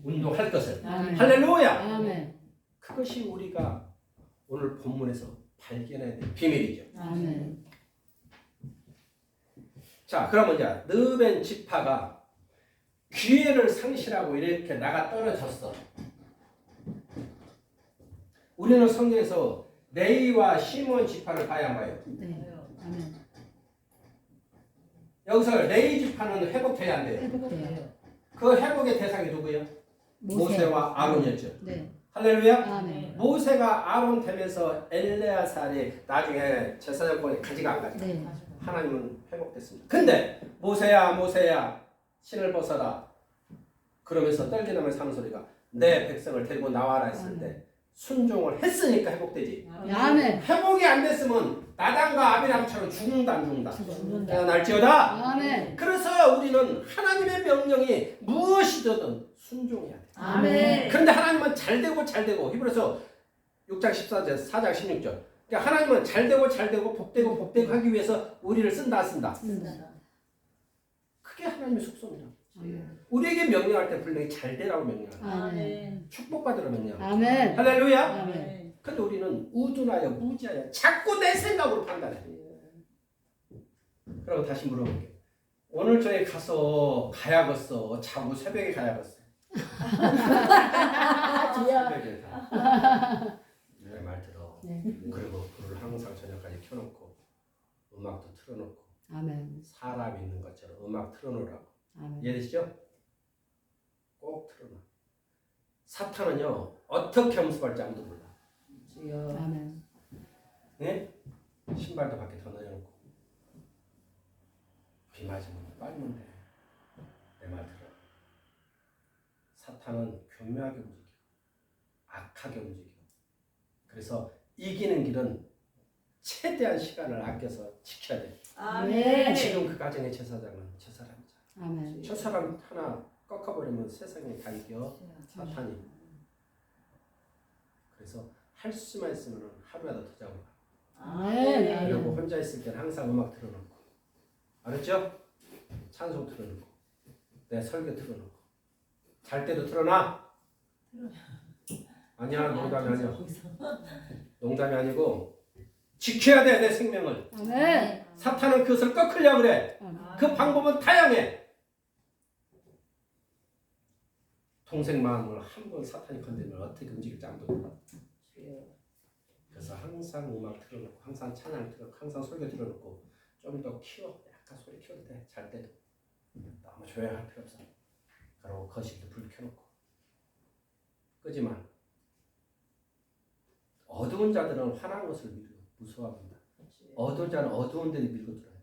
운동할 것을. 아멘. 할렐루야. 아멘. 그것이 우리가 오늘 본문에서 발견해야 될 비밀이죠. 아멘. 자, 그러면 이제 르벤 지파가 기회를 상실하고 이렇게 나가 떨어졌어. 우리는 성경에서 레이와 시몬 지파를 봐야 봐요. 네. 아멘. 여기서 레이 지파는 회복돼야 안 돼요. 회복돼요. 그 회복의 대상이 누구예요? 모세와 아론이었죠. 네. 할렐루야. 아멘. 모세가 아론 되면서 엘레아살이 나중에 제사장권에 가지가 안 가지가. 네. 하나님은 회복됐습니다. 근데 모세야 모세야 신을 벗어라. 그러면서 떨기나면 사는 소리가 내 백성을 데리고 나와라 했을 때 순종을 했으니까 회복되지. 아멘. 회복이 안 됐으면 나단과 아비람처럼 죽는다 안 죽는다. 죽는다. 깨어날지어다. 아멘. 그래서 우리는 하나님의 명령이 무엇이든 순종해야 돼. 아멘. 그런데 하나님은 잘되고 히브리서 6장 14절 4장 16절 그러니까 하나님은 잘되고 복되고 하기 위해서 우리를 쓴다. 그게 하나님의 속성이야. 아멘. 우리에게 명령할 때 분명히 잘되라고 명령한다. 아멘. 축복받으라고 명령한다. 아멘. 할렐루야. 아멘. 근데 우리는 우둔하여 무지하여 자꾸 내 생각으로 판단해. 그럼 다시 물어볼게. 오늘 저희 가야겠어. 자고 새벽에 가야겠어. 새벽에 가. 내 말 들어. 네. 그리고 불을 항상 저녁까지 켜놓고 음악도 틀어놓고 아멘. 사람 있는 것처럼 음악 틀어놓으라고. 아멘. 이해되시죠? 꼭 틀어놔. 사탄은요 어떻게 엄습할지 아무도 몰라. 아멘. 네? 신발도 밖에 더 내려놓고 비 맞으면 빨면 돼. 내 말 들어. 사탄은 교묘하게 움직여. 악하게 움직여. 그래서 이기는 길은 최대한 시간을 아껴서 지켜야 돼. 아멘. 지금 그 가정의 제사장은 저 사람이잖아. 아멘. 저 사람 하나 꺾어버리면 세상에 다 이겨. 사탄이. 그래서 할 수만 있으면 하루라도 더 자고 가. 아멘. 그리고 혼자 있을 때는 항상 음악 틀어놓고. 알았죠? 찬송 틀어놓고. 내 설교 틀어놓고. 잘 때도 틀어놔. 아니야, 농담이 아니야. 농담이 아니고 지켜야 돼, 내 생명을. 아멘. 사탄은 그것을 꺾으려고 그래. 그 방법은 다양해. 동생 마음을 한 번 사탄이 건드리면 어떻게 움직일지 아무도 몰라. 그래서 항상 음악 틀어놓고 항상 찬양 틀어놓고 항상 설교 틀어놓고 좀 더 키워. 약간 소리 키워도 돼. 잘 때도. 너무 조용할 필요 없어. 그리고 거실도 불 켜놓고. 끄지만 어두운 자들은 환한 것을 무서워합니다. 어두운 자는 어두운 데를 밀고 들어요.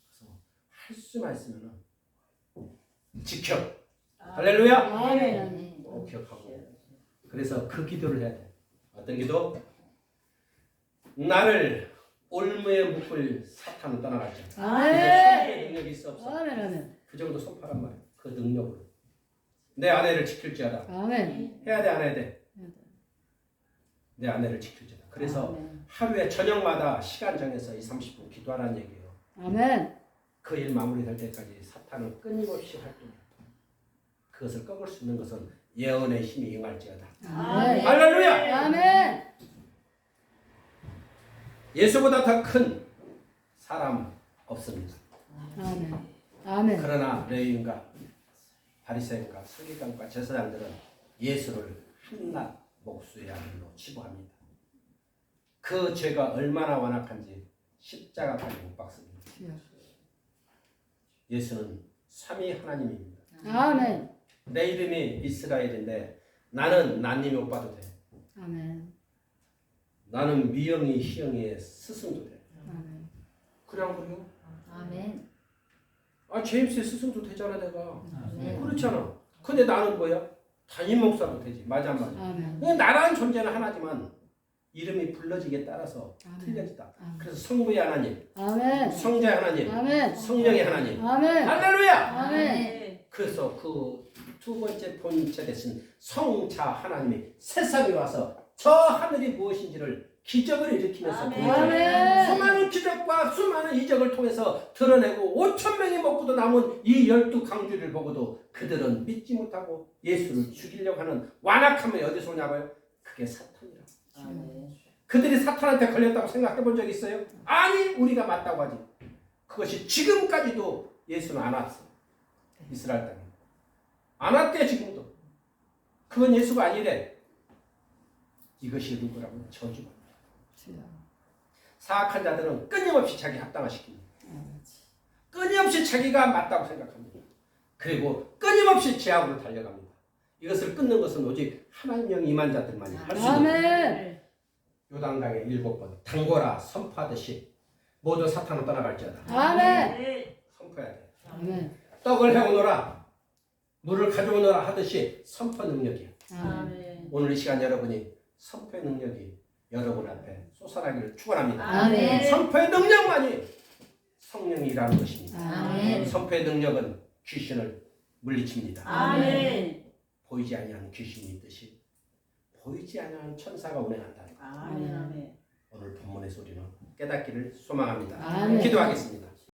그래서 할 수만 있으면 지켜. 할렐루야. 아멘. 꼭 기억하고. 그래서 그 기도를 해야 돼. 어떤 기도? 나를 올무에 묶을 사탄은 떠나가지. 이제 선포의 능력이 있어 없어? 아멘. 아멘. 그 정도 선포란 말이야. 그 능력으로. 내 아내를 지킬지어다. 아멘. 해야 돼 안 해야 돼? 내 아내를 지킬지어다. 그래서 아멘. 하루에 저녁마다 시간 정해서 30분 기도하라는 얘기예요. 아멘. 그 일 마무리될 때까지 사탄은 끊임없이 활동해. 그것을 꺾을 수 있는 것은 예언의 힘이 임할지어다. 아멘. 할렐루야! 아멘. 예수보다 더 큰 사람 없습니다. 아멘. 아멘. 그러나 레위인과 바리새인과 서기관과 제사장들은 예수를 한낱 목수의 아들로 치부합니다. 그 죄가 얼마나 완악한지 십자가까지 못 박습니다. 예수는 삼위 하나님입니다. 아멘. 내 이름이 이스라엘인데 나는 나님이 오빠도 돼. 아멘. 나는 미영이 희영이의 스승도 돼. 아멘. 그래 안 그래요? 아멘. 아 제임스의 스승도 되잖아 내가. 네. 그렇잖아. 근데 나는 뭐야? 담임 목사도 되지. 맞아 안 맞아? 아멘. 그냥 나라는 존재는 하나지만 이름이 불러지기에 따라서 아멘. 틀려지다. 아멘. 그래서 성부의 하나님, 아멘. 성자의 하나님, 아멘. 성령의 하나님. 아멘. 할렐루야! 아멘. 그래서 그 두 번째 본체 되신 성자 하나님이 세상에 와서 저 하늘이 무엇인지를 기적을 일으키면서 아멘. 보여줘요. 아멘. 수많은 기적과 수많은 이적을 통해서 드러내고 5천 명이 먹고도 남은 이 12강주를 보고도 그들은 믿지 못하고 예수를 죽이려고 하는 완악함이 어디서 오냐고요? 그게 사탄이라고. 그들이 사탄한테 걸렸다고 생각해 본 적 있어요? 아니 우리가 맞다고 하지. 그것이 지금까지도 예수는 안 왔어. 이스라엘 땅에. 안 왔대 지금도. 그건 예수가 아니래. 이것이 누구라고? 저주가. 사악한 자들은 끊임없이 자기 합당화시킵니다. 끊임없이 자기가 맞다고 생각합니다. 그리고 끊임없이 제약으로 달려갑니다. 이것을 끊는 것은 오직 하나님령 임한 자들만이 할 수 있는 아멘. 요단강에 7번 당고라 선포하듯이 모두 사탄을 떠나갈지어다. 아멘. 선포해야 돼. 아멘. 떡을 해오너라 물을 가져오너라 하듯이 선포 능력이야. 아멘. 오늘 이 시간 여러분이 선포의 능력이 여러분 앞에 솟아나기를 축원합니다. 아멘. 선포의 능력만이 성령이 일하는 것입니다. 아멘. 선포의 능력은 귀신을 물리칩니다. 아멘. 보이지 아니하는 귀신이 있듯이 보이지 아니하는 천사가 운행한다. 아멘. 오늘 본문의 소리는 깨닫기를 소망합니다. 아멘. 기도하겠습니다.